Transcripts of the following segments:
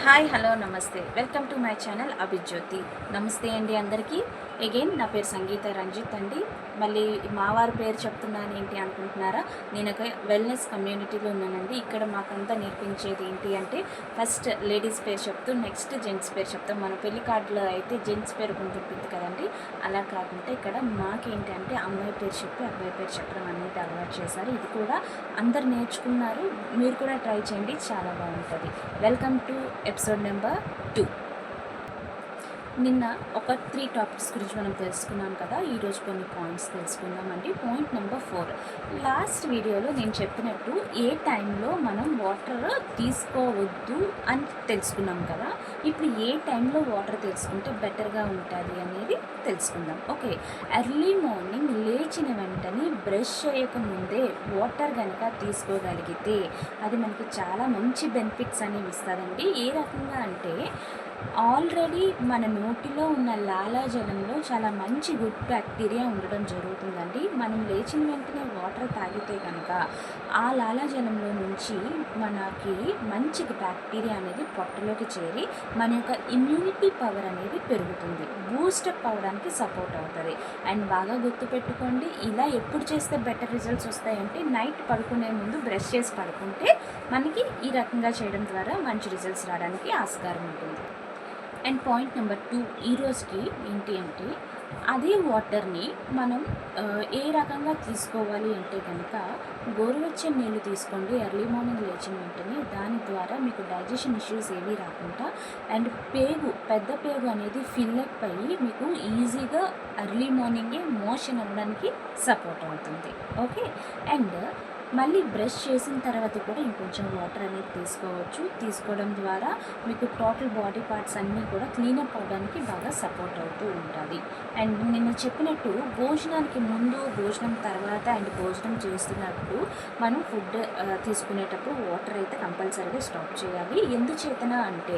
Hi hello నమస్తే welcome to my channel అభిజ్యోతి. నమస్తే అండి అందరికీ. అగైన్ నా పేరు సంగీత రంజిత్ అండి. మళ్ళీ మా వారి పేరు చెప్తున్నాను ఏంటి అనుకుంటున్నారా? నేను ఒక వెల్నెస్ కమ్యూనిటీలో ఉన్నానండి. ఇక్కడ మాకంతా నేర్పించేది ఏంటి అంటే ఫస్ట్ లేడీస్ పేరు చెప్తూ నెక్స్ట్ జెంట్స్ పేరు చెప్తాం. మన పెళ్లి కార్డులో అయితే జెంట్స్ పేరు ఉంటుంది కదండి, అలా కాకుండా ఇక్కడ మాకేంటి అంటే అమ్మాయి పేరు చెప్పి అబ్బాయి పేరు చెప్పడం అనేది అలవాటు చేశారు. ఇది కూడా అందరు నేర్చుకున్నారు, మీరు కూడా ట్రై చేయండి, చాలా బాగుంటుంది. Welcome to episode number 2. నిన్న ఒక 3 టాపిక్స్ గురించి మనం తెలుసుకున్నాం కదా, ఈరోజు కొన్ని పాయింట్స్ తెలుసుకుందామండి. పాయింట్ నెంబర్ 4, లాస్ట్ వీడియోలో నేను చెప్పినట్టు ఏ టైంలో మనం వాటర్ తీసుకోవద్దు అని తెలుసుకున్నాం కదా. ఇప్పుడు ఏ టైంలో వాటర్ తెలుసుకుంటే బెటర్గా ఉంటుంది అనేది తెలుసుకుందాం. ఓకే, ఎర్లీ మార్నింగ్ లేచిన వెంటనే బ్రష్ చేయకముందే వాటర్ కనుక తీసుకోగలిగితే అది మనకి చాలా మంచి బెనిఫిట్స్ అనేవి ఇస్తుందండి. ఏ రకంగా అంటే ఆల్రెడీ మన నోటిలో ఉన్న లాలాజలంలో చాలా మంచి గుడ్ బ్యాక్టీరియా ఉండడం జరుగుతుందండి. మనం లేచిన వెంటనే వాటర్ తాగితే కనుక ఆ లాలాజలంలో నుంచి మనకి మంచి బ్యాక్టీరియా అనేది పొట్టలోకి చేరి మన యొక్క ఇమ్యూనిటీ పవర్ అనేది పెరుగుతుంది, బూస్టప్ అవ్వడానికి సపోర్ట్ అవుతుంది. అండ్ బాగా గుర్తుపెట్టుకోండి, ఇలా ఎప్పుడు చేస్తే బెటర్ రిజల్ట్స్ వస్తాయంటే నైట్ పడుకునే ముందు బ్రష్ చేసి పడుకుంటే మనకి ఈ రకంగా చేయడం ద్వారా మంచి రిజల్ట్స్ రావడానికి ఆస్కారం ఉంటుంది. అండ్ పాయింట్ నెంబర్ 2 ఈరోజుకి ఏంటి అంటే అదే వాటర్ని మనం ఏ రకంగా తీసుకోవాలి అంటే కనుక గోరువెచ్చని నీళ్ళు తీసుకోండి ఎర్లీ మార్నింగ్ లేచిన వెంటనే. దాని ద్వారా మీకు డైజెషన్ ఇష్యూస్ ఏవి రాకుండా అండ్ పెద్ద పేగు అనేది ఫిల్లప్ అయ్యి మీకు ఈజీగా ఎర్లీ మార్నింగే మోషన్ అవ్వడానికి సపోర్ట్ అవుతుంది. ఓకే, అండ్ మళ్ళీ బ్రష్ చేసిన తర్వాత కూడా ఇంకొంచెం వాటర్ అనేది తీసుకోవడం ద్వారా మీకు టోటల్ బాడీ పార్ట్స్ అన్నీ కూడా క్లీనప్ అవ్వడానికి బాగా సపోర్ట్ అవుతూ ఉంటుంది. అండ్ నేను చెప్పినట్టు భోజనానికి ముందు, భోజనం తర్వాత అండ్ భోజనం చేస్తున్నప్పుడు మనం ఫుడ్ తీసుకునేటప్పుడు వాటర్ అయితే కంపల్సరీగా స్టాప్ చేయాలి. ఎందుచేతన అంటే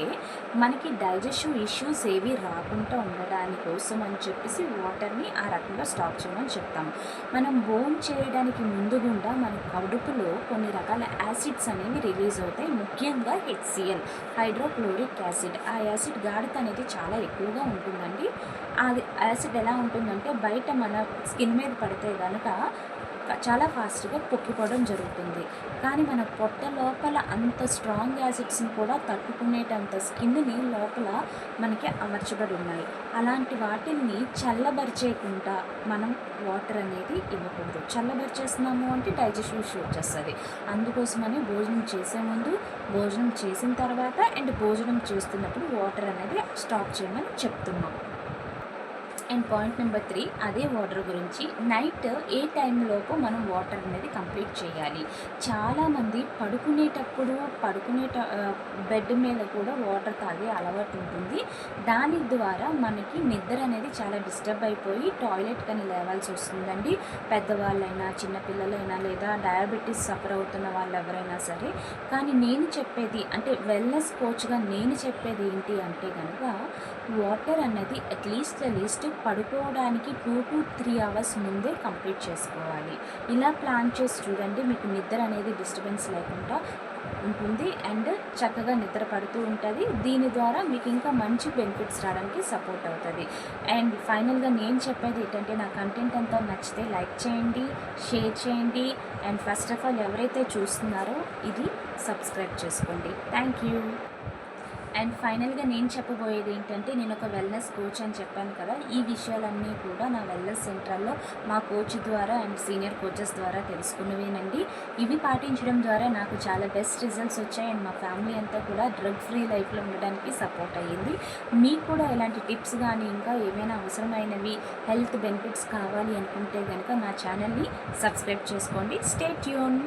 మనకి డైజెషన్ ఇష్యూస్ ఏవి రాకుండా ఉండడానికి కోసం అని చెప్పేసి వాటర్ని ఆ రకంగా స్టాప్ చేయమని చెప్తాము. మనం భోజనం చేయడానికి ముందు గుండా మన కడుపులో కొన్ని రకాల యాసిడ్స్ అనేవి రిలీజ్ అవుతాయి, ముఖ్యంగా HCl, హైడ్రోక్లోరిక్ యాసిడ్. ఆ యాసిడ్ గాఢత అనేది చాలా ఎక్కువగా ఉంటుందండి. అది యాసిడ్ ఎలా ఉంటుందంటే బయట మన స్కిన్ మీద పడితే కనుక చాలా ఫాస్ట్గా పొక్కిపోవడం జరుగుతుంది. కానీ మన పొట్ట లోపల అంత స్ట్రాంగ్ యాసిడ్స్ని కూడా తట్టుకునేటంత స్కిన్ని లోపల మనకి అమర్చబడి ఉన్నాయి. అలాంటి వాటిని చల్లబరిచేయకుండా మనం వాటర్ అనేది ఇవ్వకూడదు. చల్లబరిచేస్తున్నాము అంటే డైజెషన్ ఇష్యూ వచ్చేస్తుంది. అందుకోసమని భోజనం చేసే ముందు, భోజనం చేసిన తర్వాత అండ్ భోజనం చేస్తున్నప్పుడు వాటర్ అనేది స్టాప్ చేయమని చెప్తున్నాం. అండ్ పాయింట్ నెంబర్ 3, అదే వాటర్ గురించి నైట్ ఏ టైంలోపు మనం వాటర్ అనేది కంప్లీట్ చేయాలి. చాలామంది పడుకునేటప్పుడు బెడ్ మీద కూడా వాటర్ తాగే అలవాటు ఉంటుంది. దాని ద్వారా మనకి నిద్ర అనేది చాలా డిస్టర్బ్ అయిపోయి టాయిలెట్ కానీ లేవాల్సి వస్తుందండి. పెద్దవాళ్ళైనా చిన్నపిల్లలైనా లేదా డయాబెటీస్ సఫర్ అవుతున్న వాళ్ళు ఎవరైనా సరే. కానీ నేను చెప్పేది అంటే వెల్నెస్ కోచ్గా నేను చెప్పేది ఏంటి అంటే కనుక వాటర్ అన్నది అట్లీస్ట్ పడుకోవడానికి 2 to 3 అవర్స్ ముందే కంప్లీట్ చేసుకోవాలి. ఇలా ప్లాన్ చేసి చూడండి, మీకు నిద్ర అనేది డిస్టర్బెన్స్ లేకుండా ఉంటుంది అండ్ చక్కగా నిద్ర పడుతూ ఉంటుంది. దీని ద్వారా మీకు ఇంకా మంచి బెనిఫిట్స్ రావడానికి సపోర్ట్ అవుతుంది. అండ్ ఫైనల్గా నేను చెప్పేది ఏంటంటే నా కంటెంట్ అంతా నచ్చితే లైక్ చేయండి, షేర్ చేయండి అండ్ ఫస్ట్ ఆఫ్ ఆల్ ఎవరైతే చూస్తున్నారో ఇది సబ్స్క్రైబ్ చేసుకోండి. Thank you. అండ్ ఫైనల్గా నేను చెప్పబోయేది ఏంటంటే నేను ఒక వెల్నెస్ కోచ్ అని చెప్పాను కదా, ఈ విషయాలన్నీ కూడా నా వెల్నెస్ సెంటర్లో మా కోచ్ ద్వారా అండ్ సీనియర్ కోచెస్ ద్వారా తెలుసుకున్నవేనండి. ఇవి పాటించడం ద్వారా నాకు చాలా బెస్ట్ రిజల్ట్స్ వచ్చాయి అండ్ మా ఫ్యామిలీ అంతా కూడా డ్రగ్ ఫ్రీ లైఫ్లో ఉండడానికి సపోర్ట్ అయ్యింది. మీకు కూడా ఇలాంటి టిప్స్ కానీ ఇంకా ఏమైనా అవసరమైనవి హెల్త్ బెనిఫిట్స్ కావాలి అనుకుంటే కనుక నా ఛానల్ని సబ్స్క్రైబ్ చేసుకోండి. Stay tune.